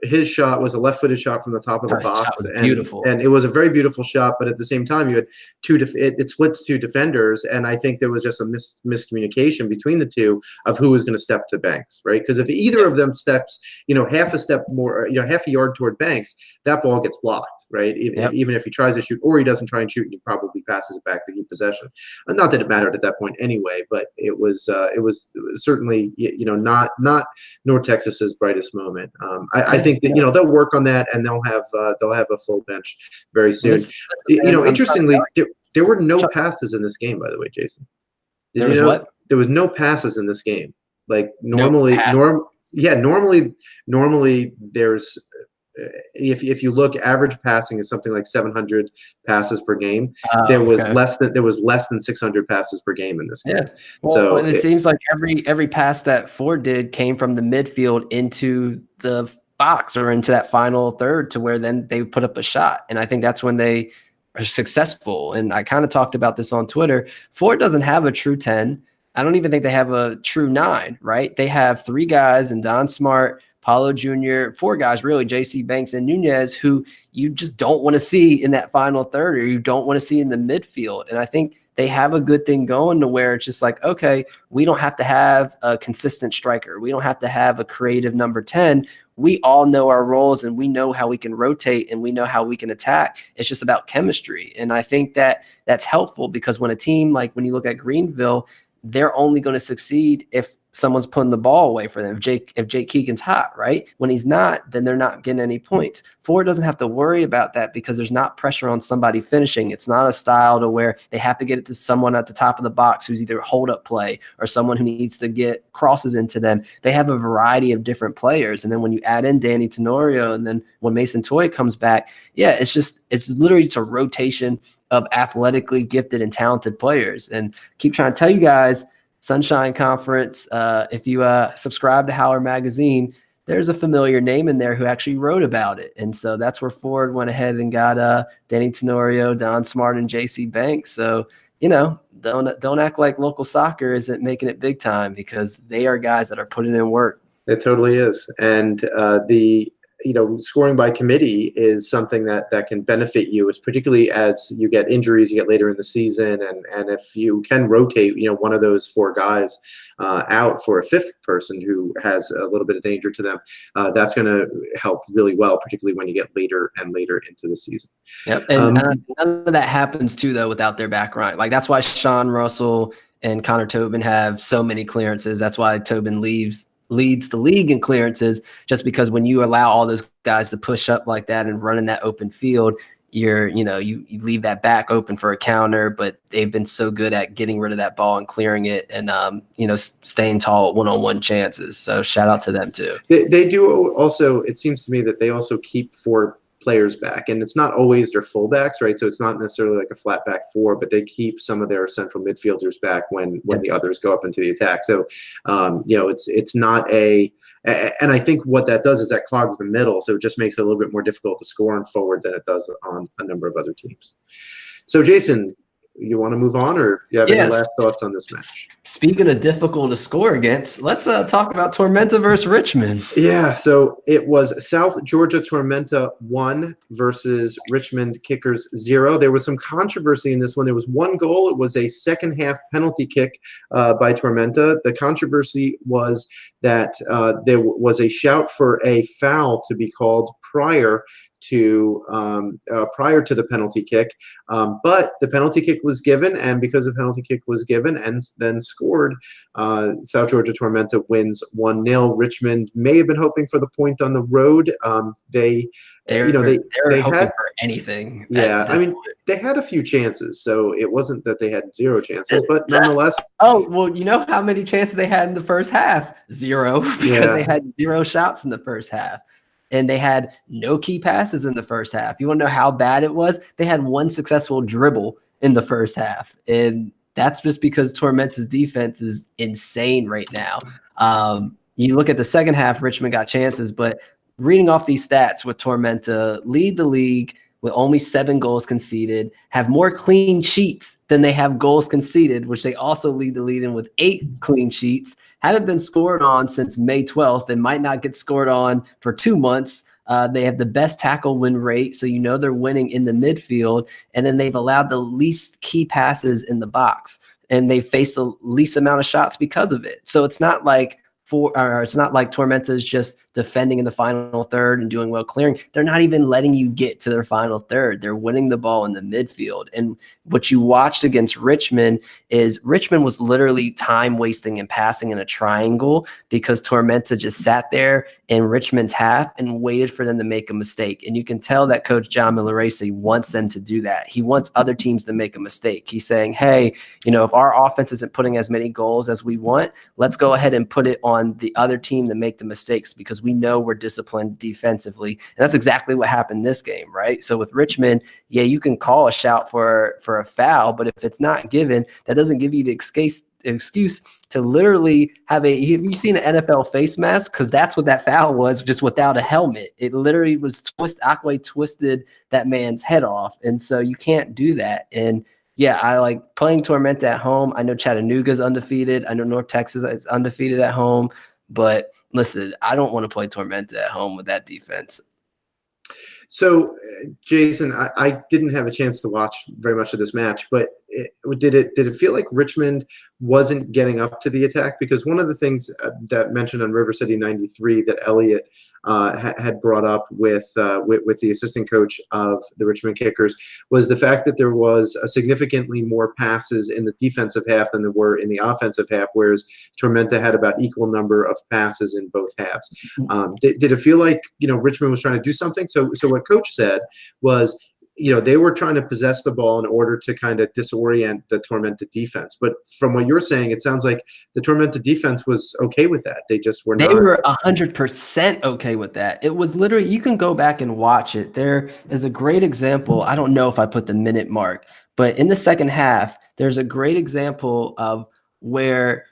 his shot was a left-footed shot from the top of the box, shot was beautiful, and it was a very beautiful shot. But at the same time, you had it split to 2 defenders, and I think there was just a miscommunication between the two of who was going to step to Banks, right? Because if either of them steps, half a step more, half a yard toward Banks, that ball gets blocked, right? Even if he tries to shoot, or he doesn't try and shoot, and he probably passes it back to keep possession. Not that it mattered at that point anyway, but it was certainly not North Texas's brightest moment. I think that they'll work on that, and they'll have a full bench very soon. Interestingly, there were no passes in this game, by the way, Jason. There was no passes in this game. Like normally, normally there's. If you look, average passing is something like 700 passes per game. There was less than 600 passes per game in this game. Yeah. Well, so it seems like every pass that Ford did came from the midfield into the box or into that final third, to where then they put up a shot. And I think that's when they are successful. And I kind of talked about this on Twitter. Ford doesn't have a true 10. I don't even think they have a true 9, right? They have 3 guys, and Don Smart, Paulo Jr., 4 guys, really, JC Banks and Nunez, who you just don't want to see in that final third, or you don't want to see in the midfield. And I think they have a good thing going to where it's just like, okay, we don't have to have a consistent striker. We don't have to have a creative number 10. We all know our roles, and we know how we can rotate, and we know how we can attack. It's just about chemistry. And I think that that's helpful, because when a team, like when you look at Greenville, they're only going to succeed if someone's putting the ball away for them. If Jake Keegan's hot, right? When he's not, then they're not getting any points. Ford doesn't have to worry about that, because there's not pressure on somebody finishing. It's not a style to where they have to get it to someone at the top of the box who's either hold up play or someone who needs to get crosses into them. They have a variety of different players. And then when you add in Danny Tenorio, and then when Mason Toy comes back, it's literally just a rotation of athletically gifted and talented players. And keep trying to tell you guys, Sunshine Conference, if you subscribe to Howler Magazine, there's a familiar name in there who actually wrote about it. And so that's where Ford went ahead and got Danny Tenorio, Don Smart, and JC Banks. So, don't act like local soccer isn't making it big time, because they are guys that are putting in work. It totally is. And the scoring by committee is something that can benefit you, is particularly as you get injuries, you get later in the season, and if you can rotate, one of those four guys out for a fifth person who has a little bit of danger to them, that's going to help really well, particularly when you get later and later into the season. Yep, and none of that happens too though without their back line. Like that's why Sean Russell and Connor Tobin have so many clearances. That's why Tobin leads the league in clearances, just because when you allow all those guys to push up like that and run in that open field, you leave that back open for a counter. But they've been so good at getting rid of that ball and clearing it, and staying tall at one-on-one chances. So shout out to them too. They do also. It seems to me that they also keep four players back, and it's not always their fullbacks, right? So it's not necessarily like a flat back four, but they keep some of their central midfielders back when the others go up into the attack. So it's not a, and I think what that does is that clogs the middle, so it just makes it a little bit more difficult to score on forward than it does on a number of other teams. So Jason, you want to move on, or you have any last thoughts on this match? Speaking of difficult to score against, let's talk about Tormenta versus Richmond. Yeah, so it was South Georgia Tormenta 1 versus Richmond Kickers 0. There was some controversy in this one. There was one goal. It was a second half penalty kick by Tormenta. The controversy was that there was a shout for a foul to be called prior to the penalty kick, but the penalty kick was given, and because the penalty kick was given and then scored, South Georgia Tormenta wins 1-0. Richmond may have been hoping for the point on the road. They hoping had for anything. Yeah, I mean, they had a few chances, so it wasn't that they had zero chances, but nonetheless. Oh, well, you know how many chances they had in the first half? Zero, because they had 0 shots in the first half. And they had no key passes in the first half. You want to know how bad it was? They had 1 successful dribble in the first half. And that's just because Tormenta's defense is insane right now. You look at the second half, Richmond got chances, but reading off these stats with Tormenta, lead the league with only 7 goals conceded, have more clean sheets than they have goals conceded, which they also lead the league in with 8 clean sheets. Haven't been scored on since May 12th and might not get scored on for 2 months. They have the best tackle win rate, so they're winning in the midfield. And then they've allowed the least key passes in the box, and they faced the least amount of shots because of it. So it's not like Tormenta is just defending in the final third and doing well clearing. They're not even letting you get to their final third. They're winning the ball in the midfield. And what you watched against Richmond is Richmond was literally time wasting and passing in a triangle because Tormenta just sat there in Richmond's half and waited for them to make a mistake. And you can tell that Coach John Millaresi wants them to do that. He wants other teams to make a mistake. He's saying, hey, if our offense isn't putting as many goals as we want, let's go ahead and put it on the other team to make the mistakes, because we know we're disciplined defensively. And that's exactly what happened this game, right? So with Richmond, you can call a shout for a foul, but if it's not given, that doesn't give you the excuse to literally have you seen an NFL face mask? Because that's what that foul was, just without a helmet. It literally was Akwe twisted that man's head off. And so you can't do that. And I like playing Tormenta at home. I know Chattanooga's undefeated. I know North Texas is undefeated at home. But listen, I don't want to play Tormenta at home with that defense. So, Jason, I didn't have a chance to watch very much of this match, but did it feel like Richmond wasn't getting up to the attack? Because one of the things that mentioned on River City 93 that Elliot had brought up with the assistant coach of the Richmond Kickers was the fact that there was significantly more passes in the defensive half than there were in the offensive half, whereas Tormenta had about equal number of passes in both halves. Did it feel like Richmond was trying to do something? So what Coach said was, they were trying to possess the ball in order to kind of disorient the Tormenta defense. But from what you're saying, it sounds like the Tormenta defense was okay with that. They just were not. They were 100% okay with that. It was literally, you can go back and watch it. There is a great example. I don't know if I put the minute mark, but in the second half, there's a great example of where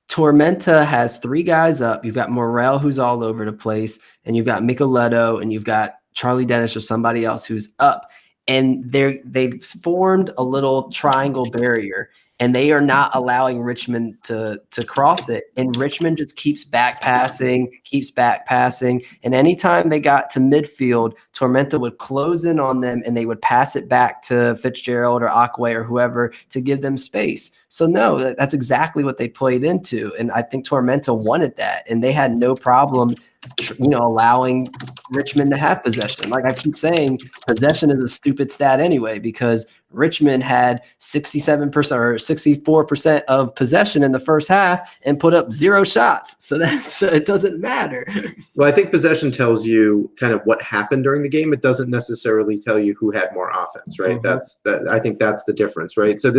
Tormenta has 3 guys up. You've got Morel, who's all over the place, and you've got Micheletto, and you've got Charlie Dennis or somebody else who's up. and they've formed a little triangle barrier, and they are not allowing Richmond to cross it. And Richmond just keeps back passing. And anytime they got to midfield, Tormenta would close in on them, and they would pass it back to Fitzgerald or Akwe or whoever to give them space. So no, that's exactly what they played into. And I think Tormenta wanted that, and they had no problem, allowing Richmond to have possession. Like I keep saying, possession is a stupid stat anyway, because Richmond had 67% or 64% of possession in the first half and put up 0 shots. So it doesn't matter. Well, I think possession tells you kind of what happened during the game. It doesn't necessarily tell you who had more offense, right? I think that's the difference, right? So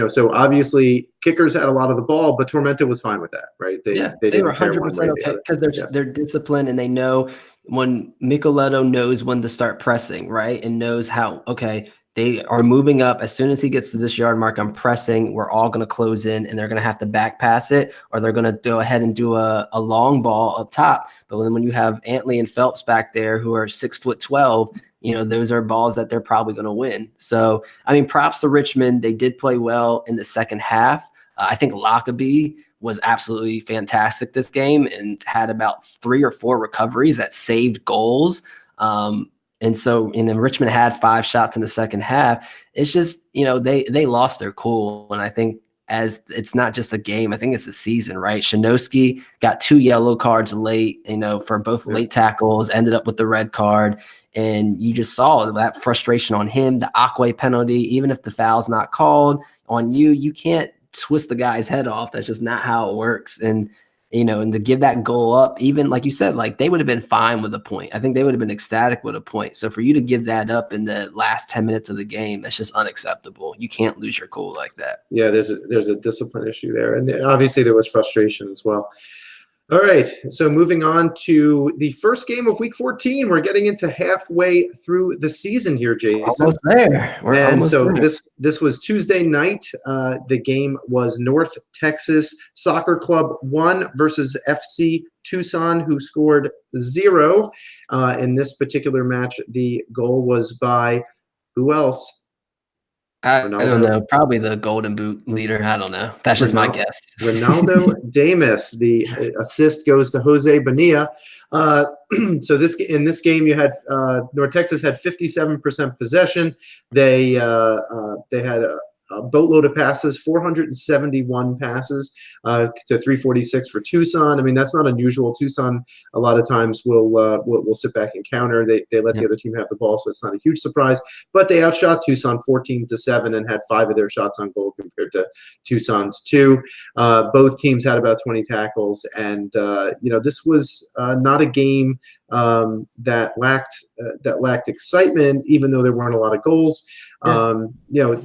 so obviously kickers had a lot of the ball, but Tormenta was fine with that, right? They were 100% okay because they're disciplined, and they know when Micheletto knows when to start pressing, right? And knows how, okay, they are moving up. As soon as he gets to this yard mark, I'm pressing. We're all going to close in, and they're going to have to back pass it, or they're going to go ahead and do a long ball up top. But when you have Antley and Phelps back there who are 6'12", those are balls that they're probably going to win. So, I mean, props to Richmond. They did play well in the second half. I think Lockerbie was absolutely fantastic this game and had about 3 or 4 recoveries that saved goals. And then Richmond had 5 shots in the second half. It's just, they lost their cool. And I think as it's not just a game, I think it's the season, right? Shinovsky got 2 yellow cards late, for both late tackles, ended up with the red card. And you just saw that frustration on him, the Akwe penalty. Even if the foul's not called on you, you can't twist the guy's head off. That's just not how it works. And and to give that goal up, even like you said, like they would have been fine with a point. I think they would have been ecstatic with a point. So for you to give that up in the last 10 minutes of the game, that's just unacceptable. You can't lose your cool like that. Yeah, there's a discipline issue there. And obviously there was frustration as well. All right, so moving on to the first game of Week 14. We're getting into halfway through the season here, Jason. Almost there. This was Tuesday night. The game was North Texas Soccer Club 1 versus FC Tucson, who scored 0. In this particular match, the goal was by who else? I don't know. Probably the Golden Boot leader. I don't know. That's just my guess. Ronaldo Damas. The assist goes to Jose Bonilla. So in this game, you had North Texas had 57% possession. They had a boatload of passes, 471 passes to 346 for Tucson. I mean, that's not unusual. Tucson a lot of times will sit back and counter. They let the other team have the ball, so it's not a huge surprise. But they outshot Tucson 14-7 and had 5 of their shots on goal compared to Tucson's 2. Both teams had about 20 tackles, and this was not a game that lacked excitement, even though there weren't a lot of goals. Yeah.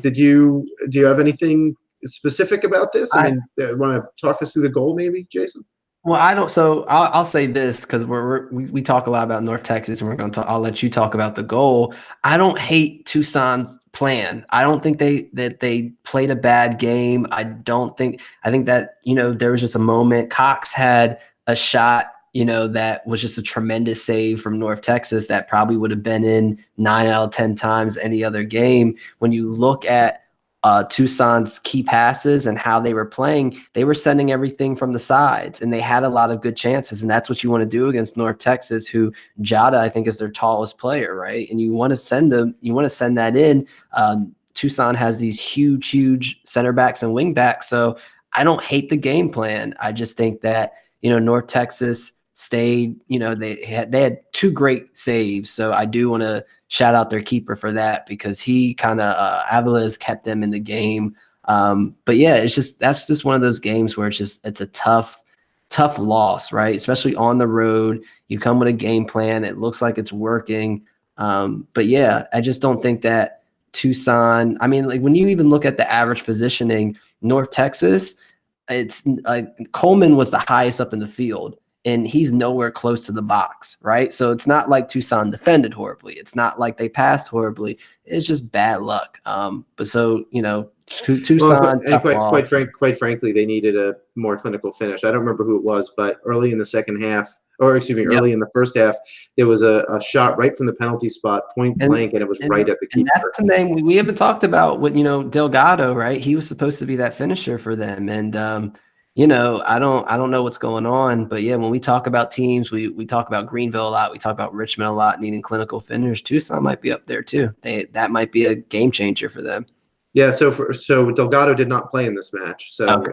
Do you have anything specific about this? I mean, want to talk us through the goal, maybe, Jason? Well, I don't. So I'll say this because we talk a lot about North Texas, and I'll let you talk about the goal. I don't hate Tucson's plan. I don't think they played a bad game. I think that there was just a moment. Cox had a shot, that was just a tremendous save from North Texas that probably would have been in 9 out of 10 times any other game. When you look at Tucson's key passes and how they were playing, they were sending everything from the sides, and they had a lot of good chances. And that's what you want to do against North Texas, who Jada, I think, is their tallest player, right? And you want to send that in. Tucson has these huge center backs and wing backs. So I don't hate the game plan. I just think that, North Texas stayed, they had 2 great saves. So I do want to shout out their keeper for that, because he kind of Aviles kept them in the game. But yeah, that's just one of those games where it's a tough loss, right? Especially on the road. You come with a game plan, it looks like it's working. But yeah, I just don't think that Tucson, I mean, like when you even look at the average positioning, North Texas, it's like Coleman was the highest up in the field, and he's nowhere close to the box, right? So it's not like Tucson defended horribly. It's not like they passed horribly. It's just bad luck. But so, Tucson, quite frankly, they needed a more clinical finish. I don't remember who it was, but early in the second half, or excuse me, Yep. early in the first half, there was a shot right from the penalty spot, point blank, and it was right at the And keeper. that's the name we haven't talked about with, Delgado, right? He was supposed to be that finisher for them. And, I don't know what's going on, but yeah, when we talk about teams, we talk about Greenville a lot. We talk about Richmond a lot, needing clinical finishers. Tucson might be up there too. That might be a game changer for them. Yeah, so Delgado did not play in this match, so Okay.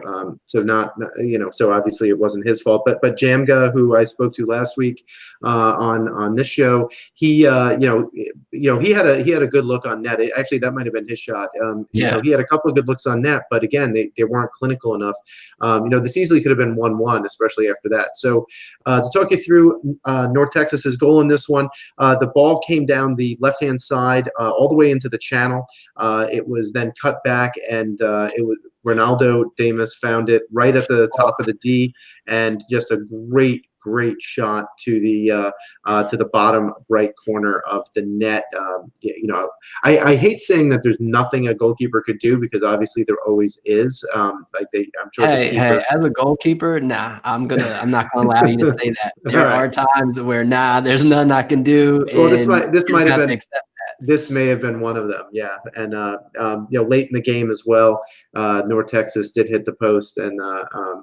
so obviously it wasn't his fault. But Jamga, who I spoke to last week on this show, he he had a good look on net. Actually, that might have been his shot. He had a couple of good looks on net, but again, they weren't clinical enough. This easily could have been 1-1, especially after that. So to talk you through North Texas's goal in this one, the ball came down the left-hand side all the way into the channel. It was then cut back, and it was Ronaldo Damas found it right at the top of the D, and just a great shot to the bottom right corner of the net. I hate saying that there's nothing a goalkeeper could do, because obviously there always is. I'm sure. Hey, as a goalkeeper, nah, I'm not gonna allow you to say that. There are times where there's nothing I can do. Well, this might have been. Accept This may have been one of them, yeah. And late in the game as well, North Texas did hit the post, and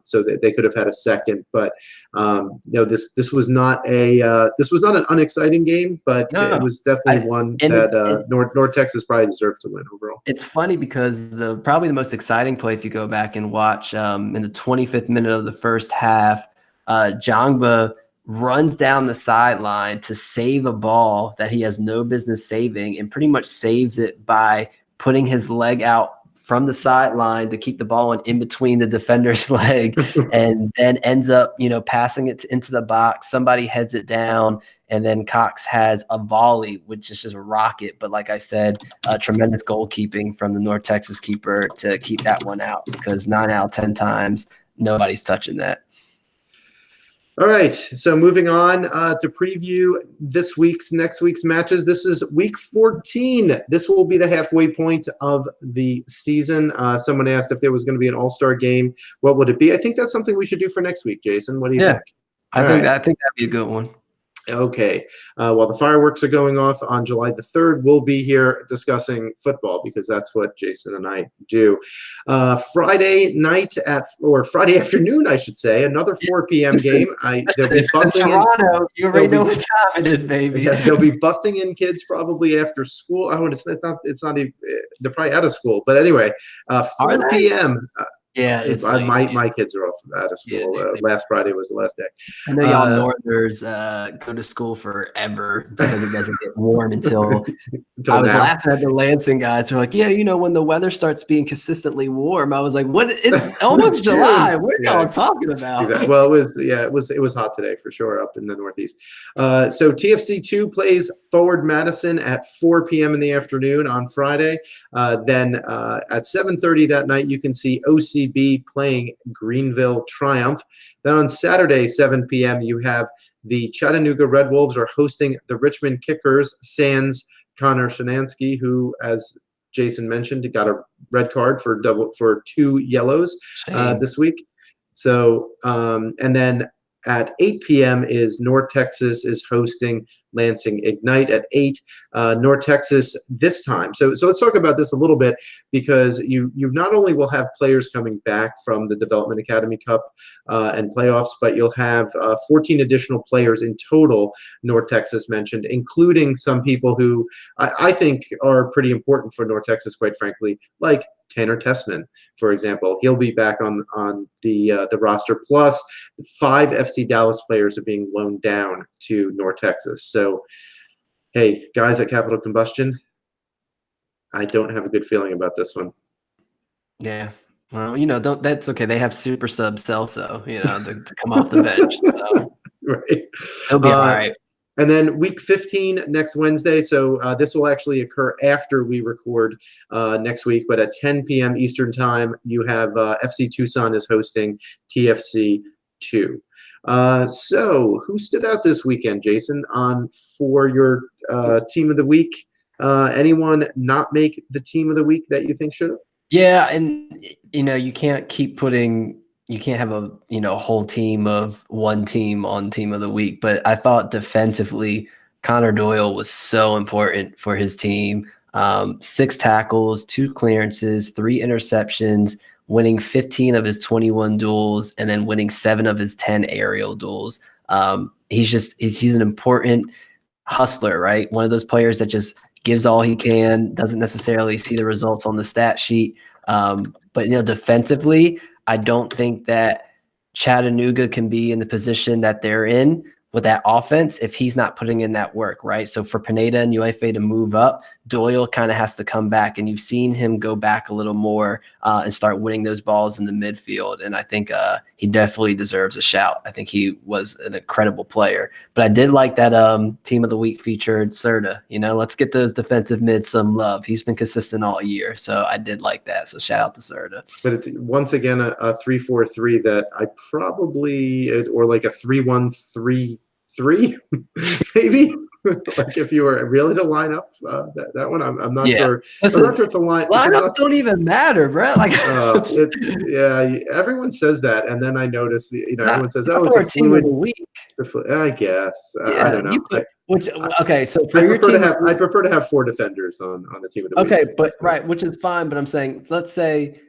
so they could have had a second. But this was not an unexciting game, but it was definitely one that North Texas probably deserved to win overall. It's funny because probably the most exciting play, if you go back and watch, in the 25th minute of the first half, Jongba runs down the sideline to save a ball that he has no business saving, and pretty much saves it by putting his leg out from the sideline to keep the ball in between the defender's leg, and then ends up, passing it into the box. Somebody heads it down, and then Cox has a volley, which is just a rocket. But like I said, tremendous goalkeeping from the North Texas keeper to keep that one out, because 9 out of 10 times, nobody's touching that. All right, so moving on to preview next week's matches. This is week 14. This will be the halfway point of the season. Someone asked if there was going to be an all-star game. What would it be? I think that's something we should do for next week, Jason. What do you think? I think that'd be a good one. Okay. While the fireworks are going off on July the 3rd, we'll be here discussing football, because that's what Jason and I do. Friday afternoon, I should say, another 4 p.m. game. They'll be busting Toronto. You already know what time it is, baby. They'll be busting in kids probably after school. It's not even, they're probably out of school. But anyway, 4 p.m. Yeah, it's my kids are off out of school. Last Friday was the last day. I know y'all Northerners go to school forever because it doesn't get warm until I was laughing at the Lansing guys who are like, when the weather starts being consistently warm. I was like, what? It's almost July. What are y'all talking about? Exactly. Well, it was hot today for sure up in the Northeast. So TFC2 plays Forward Madison at 4 p.m. in the afternoon on Friday. Then at 7:30 that night, you can see OCB playing Greenville Triumph. Then on Saturday, 7 p.m., you have the Chattanooga Red Wolves are hosting the Richmond Kickers, sans Connor Shanansky, who, as Jason mentioned, got a red card for 2 yellows this week. So, and then at 8 p.m. is North Texas is hosting Lansing Ignite at 8. North Texas this time. So let's talk about this a little bit, because you not only will have players coming back from the Development Academy Cup and playoffs, but you'll have 14 additional players in total, North Texas mentioned, including some people who I think are pretty important for North Texas, quite frankly, like Tanner Tessman, for example. He'll be back on the roster. Plus, 5 FC Dallas players are being loaned down to North Texas. So, hey, guys at Capital Combustion, I don't have a good feeling about this one. Yeah. Well, that's okay. They have super sub Celso, to come off the bench. So. Right. He'll be all right. And then week 15 next Wednesday. So this will actually occur after we record next week. But at 10 p.m. Eastern time, you have FC Tucson is hosting TFC 2. So who stood out this weekend, Jason, for your team of the week? Anyone not make the team of the week that you think should have? Yeah, and you can't keep putting you can't have a whole team of one team on team of the week. But I thought defensively, Connor Doyle was so important for his team. 6 tackles, 2 clearances, 3 interceptions, winning 15 of his 21 duels, and then winning 7 of his 10 aerial duels. He's an important hustler, right? One of those players that just gives all he can, doesn't necessarily see the results on the stat sheet. But defensively, I don't think that Chattanooga can be in the position that they're in with that offense if he's not putting in that work, right? So for Pineda and UFA to move up, Doyle kind of has to come back, and you've seen him go back a little more and start winning those balls in the midfield. And I think he definitely deserves a shout. I think he was an incredible player. But I did like that Team of the Week featured Serta. Let's get those defensive mids some love. He's been consistent all year, so I did like that. So shout out to Serta. But it's once again a 3-4-3 that I probably, or like a 3-1-3-3 maybe. Like if you were really to line up that one, I'm not sure. Listen, I'm not sure it's a line. Lineups don't even matter, bro. Like, everyone says that, and then I notice, everyone says, "Oh, it's a team of the week." I guess I don't know. So for your team, I'd prefer to have 4 defenders on a team of the week. Okay, but right, which is fine. But I'm saying, let's say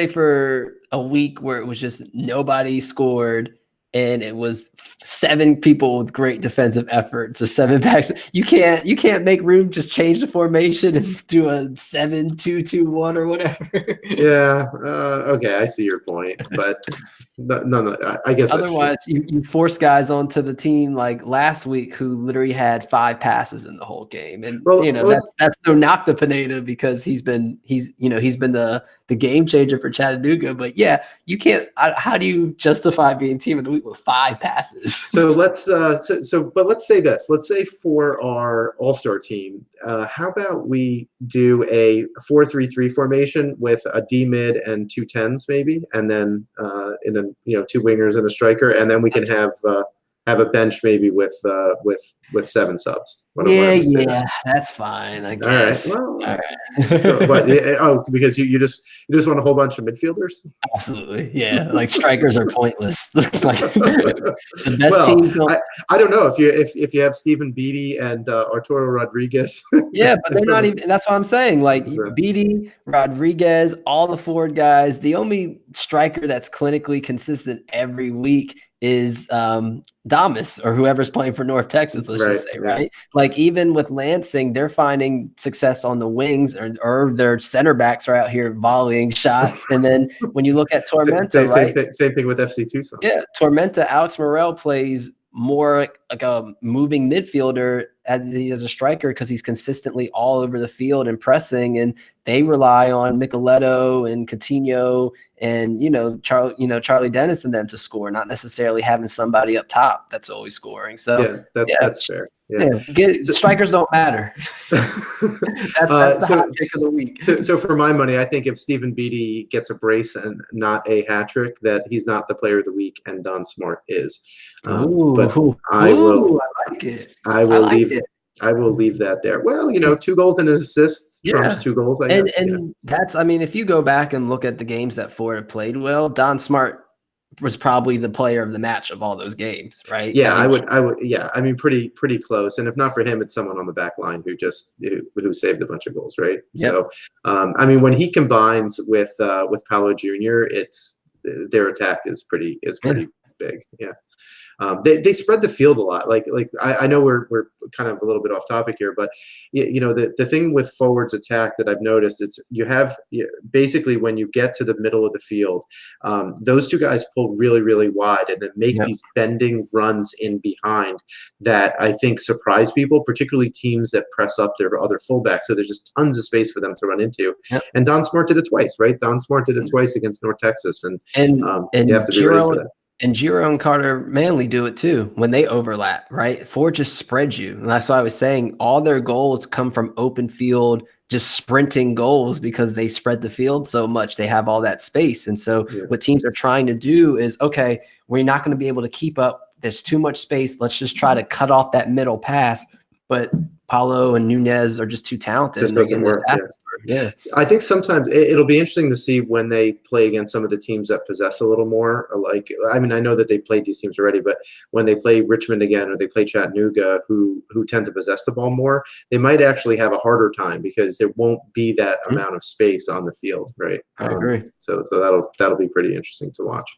for a week where it was just nobody scored, and it was 7 people with great defensive effort. So 7 backs. You can't make room, just change the formation and do a 7-2-2-1 or whatever. Yeah. Okay, I see your point, but no. I guess otherwise you force guys onto the team like last week who literally had 5 passes in the whole game, and that's no knock to Pineda because he's been the game changer for Chattanooga. But yeah, you can't. How do you justify being team of the week with 5 passes? So let's but let's say this. Let's say for our all-star team, how about we do a 4-3-3 formation with a D mid and 2 10s maybe, and then 2 wingers and a striker, and then we can have a bench maybe with 7 subs. That's fine, I guess. All right. But because you just want a whole bunch of midfielders? Absolutely, yeah. Like strikers are pointless. The best team. I don't know if you have Stephen Beatty and Arturo Rodriguez. Yeah, but they're not even. That's what I'm saying. Like Beatty, Rodriguez, all the forward guys. The only striker that's clinically consistent every week is Damas or whoever's playing for North Texas, let's just say, right? Like even with Lansing, they're finding success on the wings, or their center backs are out here volleying shots. And then when you look at Tormenta, same thing with FC Tucson. Yeah, Tormenta, Alex Morel plays more like a moving midfielder as he is a striker because he's consistently all over the field and pressing, and they rely on Micheletto and Coutinho and Charlie Dennis and them to score, not necessarily having somebody up top that's always scoring. So that's fair. Strikers don't matter. That's the hot take of the week. So for my money, I think if Stephen Beatty gets a brace and not a hat trick, that he's not the player of the week, and Don Smart is. I like it. I will leave that there. Well, 2 goals and an assist trumps 2 goals. I guess. And that's, if you go back and look at the games that Florida played well, Don Smart was probably the player of the match of all those games, right? Yeah, I would. Yeah, pretty close. And if not for him, it's someone on the back line who saved a bunch of goals, right? Yep. So, when he combines with Paolo Jr., their attack is pretty big. Yeah. They spread the field a lot. Like I know we're kind of a little bit off topic here, but the thing with forwards attack that I've noticed, it's basically when you get to the middle of the field, those 2 guys pull really, really wide and then make these bending runs in behind that I think surprise people, particularly teams that press up their other fullback. So there's just tons of space for them to run into. Yep. And Don Smart did it twice, right? Don Smart did it twice against North Texas, and you have to be ready for that. And Giro and Carter Manley do it too when they overlap, right? Ford just spreads you. And that's why I was saying all their goals come from open field, just sprinting goals because they spread the field so much. They have all that space. And so what teams are trying to do is, okay, we're not going to be able to keep up. There's too much space. Let's just try to cut off that middle pass. But Paulo and Nunez are just too talented. Just doesn't work. Yeah, I think sometimes it'll be interesting to see when they play against some of the teams that possess a little more. Like, I mean, I know that they played these teams already, but when they play Richmond again or they play Chattanooga, who tend to possess the ball more, they might actually have a harder time because there won't be that amount of space on the field, right? I agree. So that'll be pretty interesting to watch.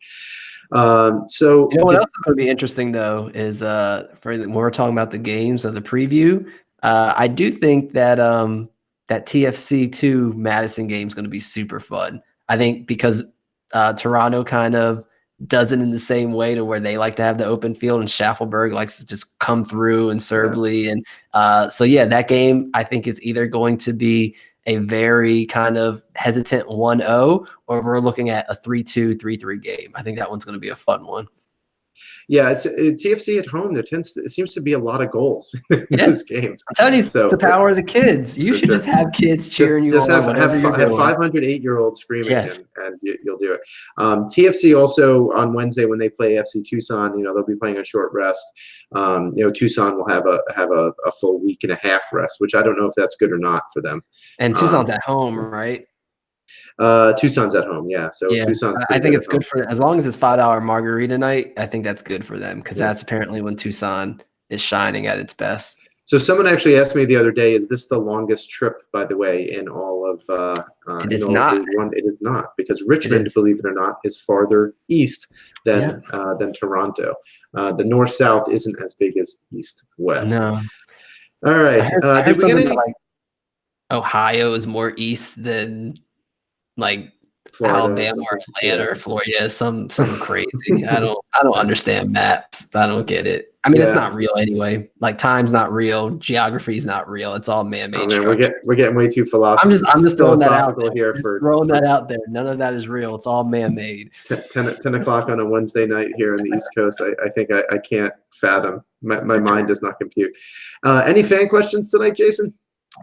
You know what else is going to be interesting though is when we're talking about the games of the preview, I do think that that TFC2 Madison game is going to be super fun. I think because Toronto kind of does it in the same way to where they like to have the open field, and Schaffelberg likes to just come through and Serbley. And so, yeah, that game I think is either going to be a very kind of hesitant 1-0, or we're looking at a 3-2, 3-3 game. I think that one's going to be a fun one. Yeah, it's TFC at home. It seems to be a lot of goals in those games. I'm telling you, it's the power of the kids. You should just have kids cheering you on. Have 508-year-olds screaming, and you'll do it. TFC also on Wednesday when they play FC Tucson, they'll be playing a short rest. Tucson will have a full week and a half rest, which I don't know if that's good or not for them. And Tucson's at home, right? Tucson's at home, yeah. So yeah, Tucson's I think it's good for, as long as it's $5 margarita night. I think that's good for them because that's apparently when Tucson is shining at its best. So someone actually asked me the other day, "Is this the longest trip, by the way, in all of?" It is not. It is not, because Richmond, believe it or not, is farther east than Toronto. The north-south isn't as big as east-west. No. All right. I heard something about, like, Ohio is more east than like Florida, Alabama or Atlanta or Florida. Some crazy. I don't understand maps. I don't get it. I mean, it's not real anyway. Like, time's not real. Geography is not real. It's all man-made. We're getting way too philosophical. I'm just throwing that out there. Here that out there. None of that is real. It's all man-made. 10 o'clock on a Wednesday night here in the East Coast. I think I can't fathom. My mind does not compute. Any fan questions tonight, Jason?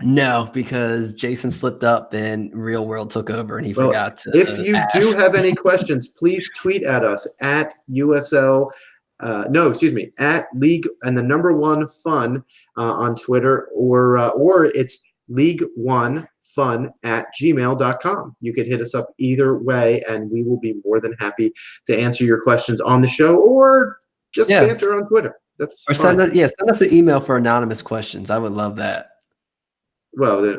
No, because Jason slipped up and Real World took over and he forgot to If you do have any questions, please tweet at us at USL. At League and the number 1 Fun on Twitter, or it's League1Fun@gmail.com. You could hit us up either way, and we will be more than happy to answer your questions on the show, or just banter on Twitter. That's send us an email for anonymous questions. I would love that. Well, they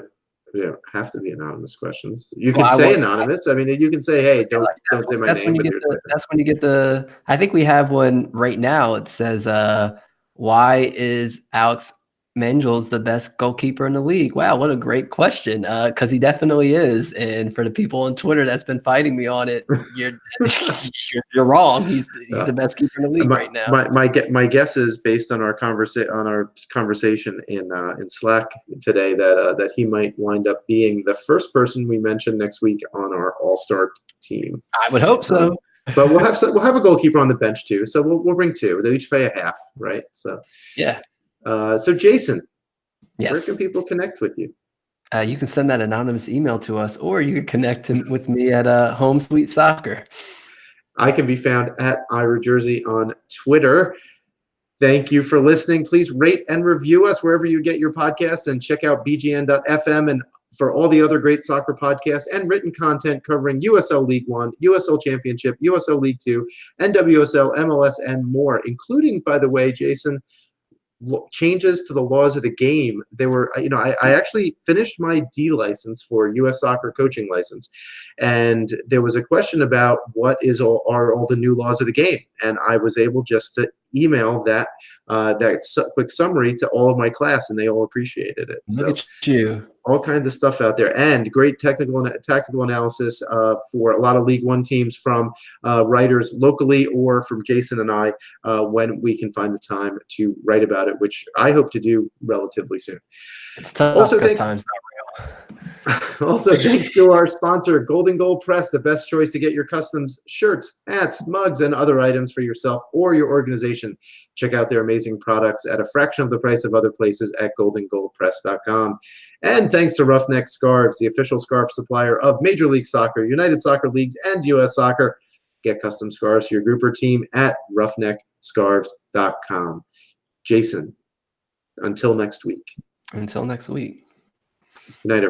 don't have to be anonymous questions. You can say anonymous. I mean, you can say, "Hey, don't say my name." That's when you get the. I think we have one right now. It says, "Why is Alex Menjels the best goalkeeper in the league?" Wow, what a great question. Because he definitely is. And for the people on Twitter that's been fighting me on it, you're wrong. He's the best keeper in the league right now. My guess is, based on our conversation in Slack today, that he might wind up being the first person we mention next week on our All-Star team. I would hope so. But we'll have a goalkeeper on the bench too. So we'll bring 2. They each pay a half, right? So yeah. So Jason, yes, where can people connect with you? You can send that anonymous email to us, or you can connect with me at Home Sweet Soccer. I can be found at Ira Jersey on Twitter. Thank you for listening. Please rate and review us wherever you get your podcasts, and check out bgn.fm and for all the other great soccer podcasts and written content covering USL League One, USL Championship, USL League Two, NWSL, MLS, and more, including, by the way, Jason, changes to the laws of the game. They were, I actually finished my D license for U.S. soccer coaching license, and there was a question about what are all the new laws of the game, and I was able just to email that quick summary to all of my class, and they all appreciated it. Look at you. All kinds of stuff out there, and great tactical analysis for a lot of League One teams from writers locally or from Jason and I when we can find the time to write about it, which I hope to do relatively soon. It's tough because time's not real. Also, thanks to our sponsor, Golden Goal Press, the best choice to get your customs shirts, hats, mugs, and other items for yourself or your organization. Check out their amazing products at a fraction of the price of other places at goldengoalpress.com. And thanks to Roughneck Scarves, the official scarf supplier of Major League Soccer, United Soccer Leagues, and U.S. Soccer. Get custom scarves for your group or team at roughneckscarves.com. Jason, until next week. Until next week. Good night, everyone.